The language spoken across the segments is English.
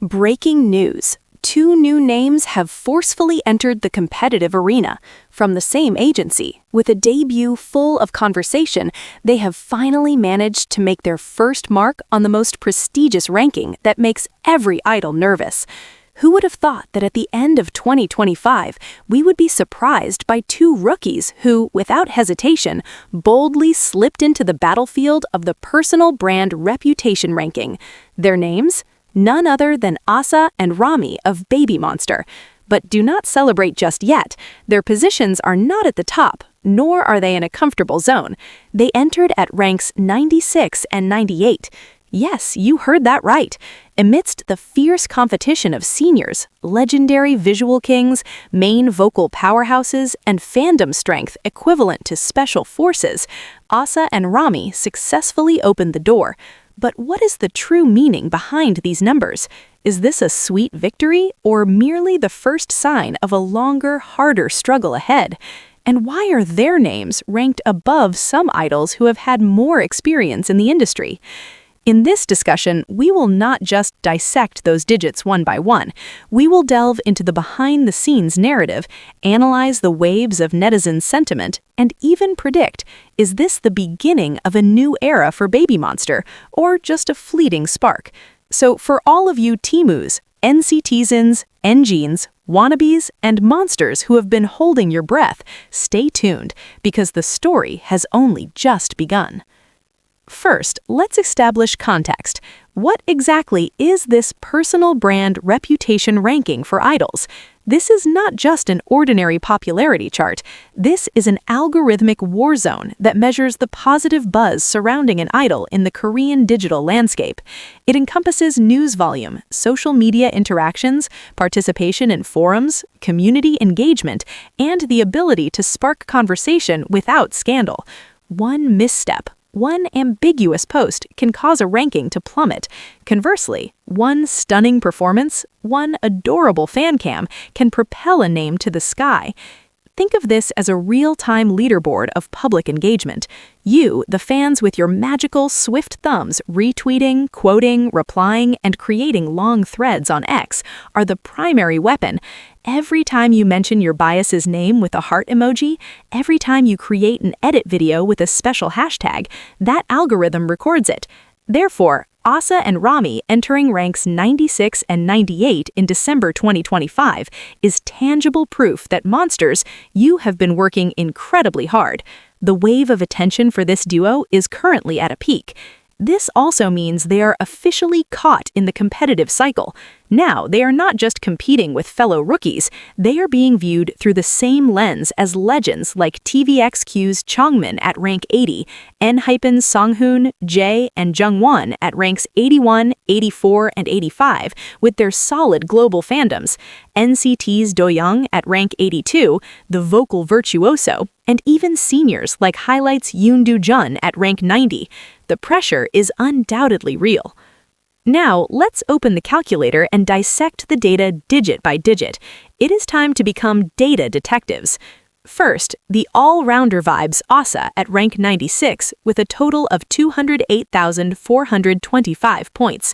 Breaking news. Two new names have forcefully entered the competitive arena. From the same agency, with a debut full of conversation, they have finally managed to make their first mark on the most prestigious ranking that makes every idol nervous. Who would have thought that at the end of 2025, we would be surprised by two rookies who, without hesitation, boldly slipped into the battlefield of the personal brand reputation ranking. Their names? None other than Asa and Ramy of BABYMONSTER. But do not celebrate just yet. Their positions are not at the top, nor are they in a comfortable zone. They entered at ranks 96 and 98. Yes, you heard that right. Amidst the fierce competition of seniors, legendary visual kings, main vocal powerhouses, and fandom strength equivalent to special forces, Asa and Ramy successfully opened the door. But what is the true meaning behind these numbers? Is this a sweet victory or merely the first sign of a longer, harder struggle ahead? And why are their names ranked above some idols who have had more experience in the industry? In this discussion, we will not just dissect those digits one by one. We will delve into the behind-the-scenes narrative, analyze the waves of netizen sentiment, and even predict, is this the beginning of a new era for BABYMONSTER, or just a fleeting spark? So for all of you Teemoos, NCTzens, NGenes, wannabes, and monsters who have been holding your breath, stay tuned, because the story has only just begun. First, let's establish context. What exactly is this personal brand reputation ranking for idols? This is not just an ordinary popularity chart. This is an algorithmic war zone that measures the positive buzz surrounding an idol in the Korean digital landscape. It encompasses news volume, social media interactions, participation in forums, community engagement, and the ability to spark conversation without scandal. One misstep, one ambiguous post can cause a ranking to plummet. Conversely, one stunning performance, one adorable fan cam can propel a name to the sky. Think of this as a real-time leaderboard of public engagement. You, the fans with your magical, swift thumbs, retweeting, quoting, replying, and creating long threads on X, are the primary weapon. Every time you mention your bias's name with a heart emoji, every time you create an edit video with a special hashtag, that algorithm records it. Therefore, Asa and Ramy entering ranks 96 and 98 in December 2025 is tangible proof that monsters, you have been working incredibly hard. The wave of attention for this duo is currently at a peak. This also means they are officially caught in the competitive cycle. Now, they are not just competing with fellow rookies, they are being viewed through the same lens as legends like TVXQ's Changmin at rank 80, ENHYPEN's Sunghoon, Jae, and Jungwon at ranks 81, 84, and 85, with their solid global fandoms, NCT's Doyoung at rank 82, the vocal virtuoso, and even seniors like Highlight's Yoon Do-jun at rank 90. The pressure is undoubtedly real. Now, let's open the calculator and dissect the data digit by digit. It is time to become data detectives. First, the all-rounder vibes Asa at rank 96 with a total of 208,425 points.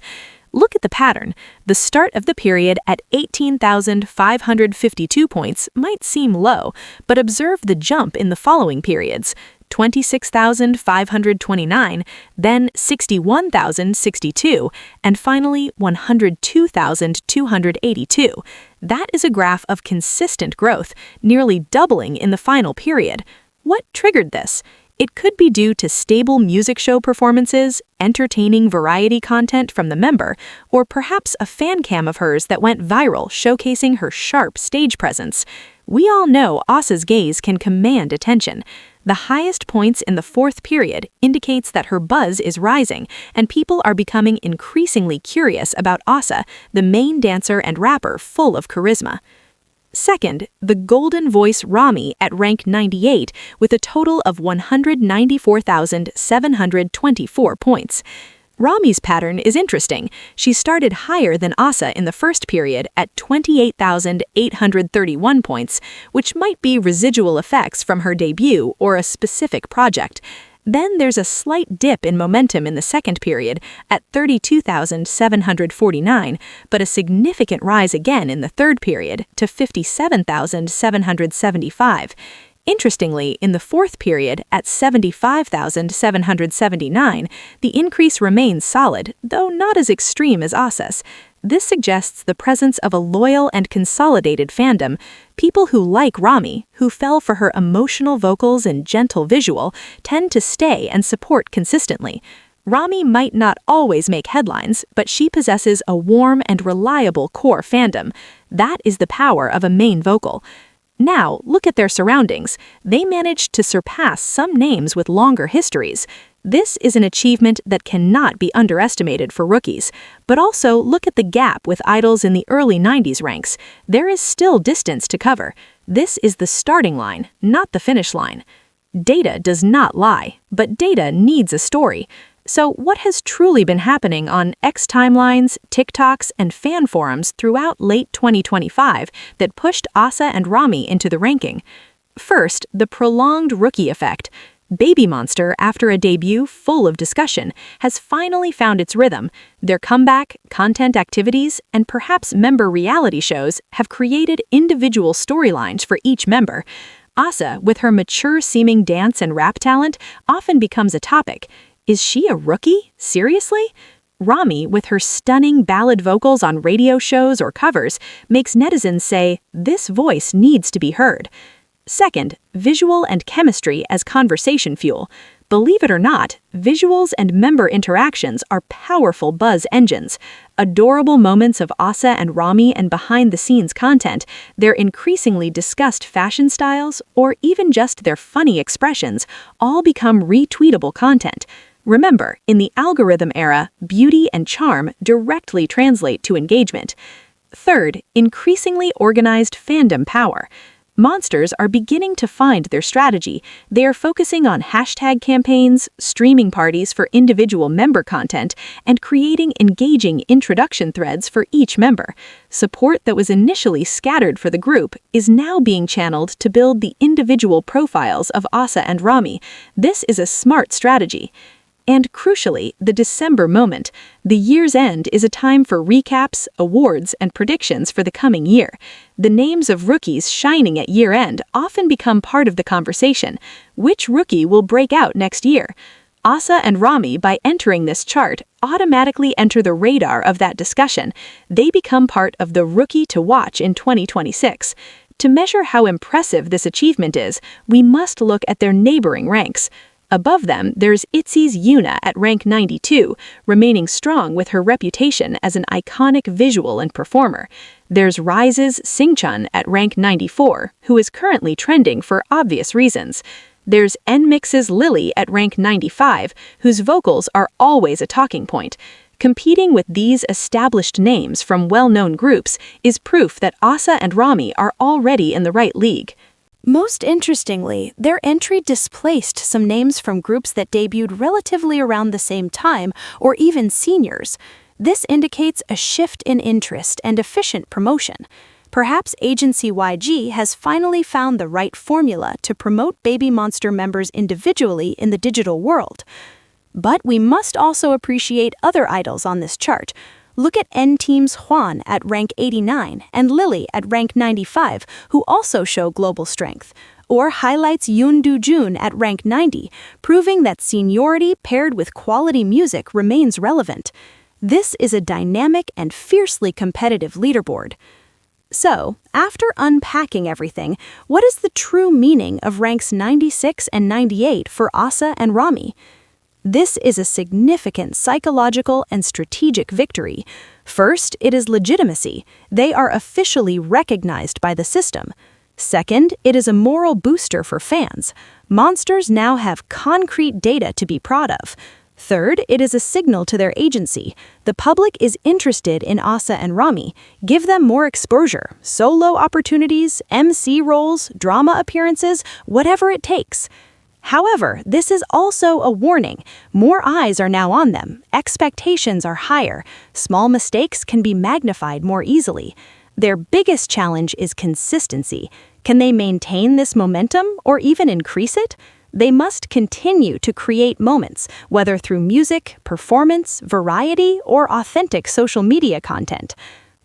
Look at the pattern. The start of the period at 18,552 points might seem low, but observe the jump in the following periods. 26,529, then 61,062, and finally 102,282. That is a graph of consistent growth, nearly doubling in the final period. What triggered this? It could be due to stable music show performances, entertaining variety content from the member, or perhaps a fan cam of hers that went viral showcasing her sharp stage presence. We all know Asa's gaze can command attention. The highest points in the fourth period indicates that her buzz is rising, and people are becoming increasingly curious about Asa, the main dancer and rapper full of charisma. Second, the golden voice Ramy at rank 98 with a total of 194,724 points. Ramy's pattern is interesting. She started higher than Asa in the first period at 28,831 points, which might be residual effects from her debut or a specific project. Then there's a slight dip in momentum in the second period at 32,749, but a significant rise again in the third period to 57,775. Interestingly, in the fourth period, at 75,779, the increase remains solid, though not as extreme as Asa's. This suggests the presence of a loyal and consolidated fandom. People who like Ramy, who fell for her emotional vocals and gentle visual, tend to stay and support consistently. Ramy might not always make headlines, but she possesses a warm and reliable core fandom. That is the power of a main vocal. Now, look at their surroundings. They managed to surpass some names with longer histories. This is an achievement that cannot be underestimated for rookies. But also, look at the gap with idols in the early 90s ranks. There is still distance to cover. This is the starting line, not the finish line. Data does not lie, but data needs a story. So what has truly been happening on X timelines, TikToks, and fan forums throughout late 2025 that pushed Asa and Ramy into the ranking? First, the prolonged rookie effect. BABYMONSTER, after a debut full of discussion, has finally found its rhythm. Their comeback, content activities, and perhaps member reality shows have created individual storylines for each member. Asa, with her mature-seeming dance and rap talent, often becomes a topic. Is she a rookie? Seriously? Ramy, with her stunning ballad vocals on radio shows or covers, makes netizens say, "This voice needs to be heard." Second, visual and chemistry as conversation fuel. Believe it or not, visuals and member interactions are powerful buzz engines. Adorable moments of Asa and Ramy and behind-the-scenes content, their increasingly discussed fashion styles, or even just their funny expressions, all become retweetable content. Remember, in the algorithm era, beauty and charm directly translate to engagement. Third, increasingly organized fandom power. Monsters are beginning to find their strategy. They are focusing on hashtag campaigns, streaming parties for individual member content, and creating engaging introduction threads for each member. Support that was initially scattered for the group is now being channeled to build the individual profiles of Asa and Ramy. This is a smart strategy. And crucially, the December moment. The year's end is a time for recaps, awards, and predictions for the coming year. The names of rookies shining at year-end often become part of the conversation. Which rookie will break out next year? Asa and Ramy, by entering this chart, automatically enter the radar of that discussion. They become part of the rookie to watch in 2026. To measure how impressive this achievement is, we must look at their neighboring ranks. Above them, there's ITZY's Yuna at rank 92, remaining strong with her reputation as an iconic visual and performer. There's Rise's Sunghoon at rank 94, who is currently trending for obvious reasons. There's NMIX's Lily at rank 95, whose vocals are always a talking point. Competing with these established names from well-known groups is proof that Asa and Ramy are already in the right league. Most interestingly, their entry displaced some names from groups that debuted relatively around the same time, or even seniors. This indicates a shift in interest and efficient promotion. Perhaps agency YG has finally found the right formula to promote BABYMONSTER members individually in the digital world. But we must also appreciate other idols on this chart. Look at N-Team's Hwan at rank 89 and Lily at rank 95, who also show global strength. Or highlights Yoon Do-jun at rank 90, proving that seniority paired with quality music remains relevant. This is a dynamic and fiercely competitive leaderboard. So, after unpacking everything, what is the true meaning of ranks 96 and 98 for Asa and Ramy? This is a significant psychological and strategic victory. First, it is legitimacy. They are officially recognized by the system. Second, it is a moral booster for fans. Monsters now have concrete data to be proud of. Third, it is a signal to their agency. The public is interested in Asa and Ramy. Give them more exposure, solo opportunities, MC roles, drama appearances, whatever it takes. However, this is also a warning. More eyes are now on them. Expectations are higher. Small mistakes can be magnified more easily. Their biggest challenge is consistency. Can they maintain this momentum or even increase it? They must continue to create moments, whether through music, performance, variety, or authentic social media content.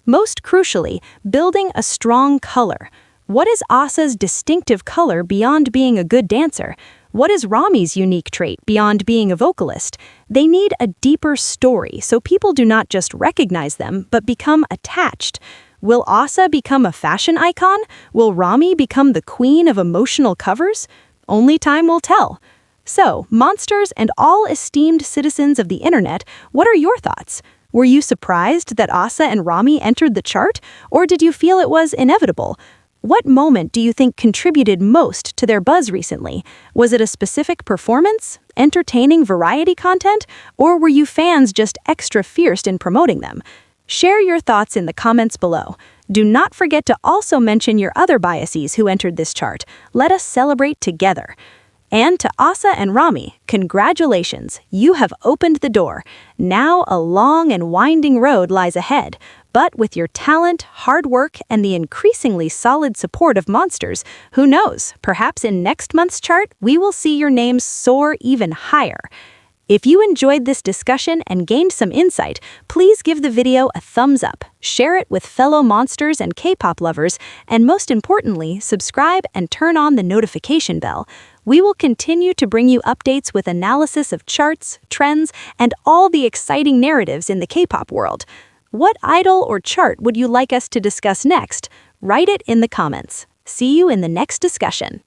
Most crucially, building a strong color. What is Asa's distinctive color beyond being a good dancer? What is Ramy's unique trait beyond being a vocalist? They need a deeper story so people do not just recognize them, but become attached. Will Asa become a fashion icon? Will Ramy become the queen of emotional covers? Only time will tell. So, monsters and all esteemed citizens of the internet, what are your thoughts? Were you surprised that Asa and Ramy entered the chart, or did you feel it was inevitable? What moment do you think contributed most to their buzz recently? Was it a specific performance, entertaining variety content, or were you fans just extra fierce in promoting them? Share your thoughts in the comments below. Do not forget to also mention your other biases who entered this chart. Let us celebrate together. And to Asa and Ramy, congratulations, you have opened the door. Now a long and winding road lies ahead. But with your talent, hard work, and the increasingly solid support of Monsters, who knows, perhaps in next month's chart, we will see your names soar even higher. If you enjoyed this discussion and gained some insight, please give the video a thumbs up, share it with fellow Monsters and K-pop lovers, and most importantly, subscribe and turn on the notification bell. We will continue to bring you updates with analysis of charts, trends, and all the exciting narratives in the K-pop world. What idol or chart would you like us to discuss next? Write it in the comments. See you in the next discussion.